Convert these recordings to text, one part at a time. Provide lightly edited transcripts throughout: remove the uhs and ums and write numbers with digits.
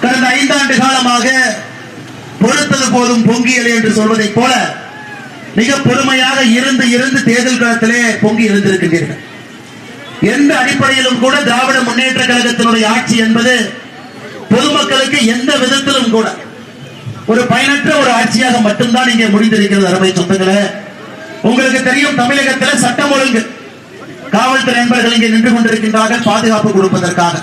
கடந்த 5 ஆண்டு காலமாக பொறுத்தது போதும் பொங்கியது என்று சொல்வதை போல மிக பொறுமையாக இருந்து இருந்து தேர்தல் களத்திலே பொங்கி இருந்திருக்கின்றீர்கள். எந்த அடிப்படையிலும் கூட திராவிட முன்னேற்ற கழகத்தினுடைய ஆட்சி என்பது பொதுமக்களுக்கு எந்த விதத்திலும் கூட ஒரு பயனற்ற ஒரு ஆட்சியாக மட்டும்தான் இங்கே முடிந்திருக்கிறது. அருமை சொந்தங்களே, உங்களுக்கு தெரியும், தமிழகத்தில் சட்டம் ஒழுங்கு காவல்துறை நண்பர்கள் இங்கே நின்று கொண்டிருக்கின்றார்கள் பாதுகாப்பு கொடுப்பதற்காக.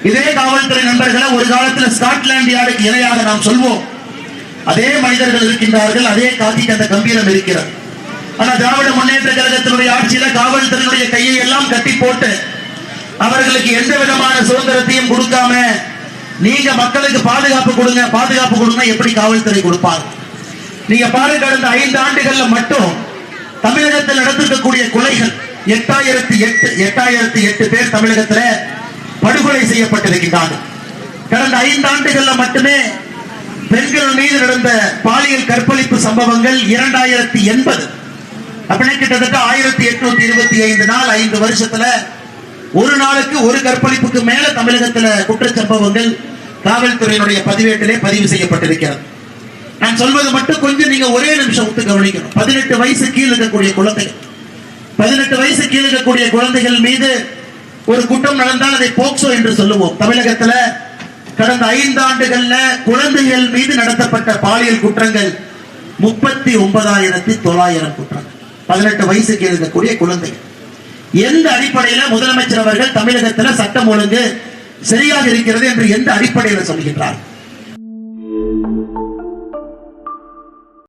இதே காவல்துறை நண்பர்களை ஒரு காலத்தில் ஸ்காட்லாந்து யார்டுக்கு இணையாக நாம் சொல்வோம். அதே மனிதர்கள் இருக்கின்றார்கள், அதே காக்கிக்கு அந்த கம்பீரம் இருக்கிறது. ஆனா திராவிட முன்னேற்ற கழகத்தினுடைய ஆட்சியில காவல்துறையினுடைய கையை எல்லாம் கட்டி போட்டு அவர்களுக்கு எந்த விதமான சுதந்திரத்தையும் கொடுக்காம நீங்க மக்களுக்கு பாதுகாப்பு கொடுங்க பாதுகாப்பு கொடுங்க எப்படி காவல்துறை கொடுப்பாங்க? நீங்க பாருங்க, கடந்த 5 ஆண்டுகள்ல மட்டும் தமிழகத்தில் நடந்திருக்கக்கூடிய கொலைகள் 8008 பேர் தமிழகத்தில் படுகொலை செய்யப்பட்டிருக்கின்றார்கள். கடந்த 5 ஆண்டுகள்ல மட்டுமே பெண்கள் மீது நடந்த பாலியல் கற்பழிப்பு சம்பவங்கள் 2080. அப்படின்னா கிட்டத்தட்ட 1825 நாள் 5 வருஷத்துல ஒரு நாளுக்கு ஒரு கற்பழிப்புக்கு மேல தமிழகத்தில் குற்றச்சம்பவங்கள் காவல்துறையினுடைய பதிவேட்டிலே பதிவு செய்யப்பட்டிருக்கிறது. நான் சொல்வது மட்டும் கொஞ்சம் நீங்க ஒரே நிமிஷம் விட்டு கவனிக்கணும். 18 வயசு கீழ் இருக்கக்கூடிய குழந்தைகள் 18 வயசு கீழ் இருக்கக்கூடிய குழந்தைகள் மீது ஒரு குற்றம் நடந்தால் அதை போக்சோ என்று சொல்லுவோம். தமிழகத்தில் கடந்த 5 ஆண்டுகள்ல குழந்தைகள் மீது நடத்தப்பட்ட பாலியல் குற்றங்கள் 39,900 குற்றங்கள். 18 வயசுக்கு இருக்கக்கூடிய குழந்தைகள். எந்த அடிப்படையில் முதலமைச்சர் அவர்கள் தமிழகத்தில் சட்டம் ஒழுங்கு சரியாக இருக்கிறது என்று எந்த அடிப்படையில் சொல்கின்றார்?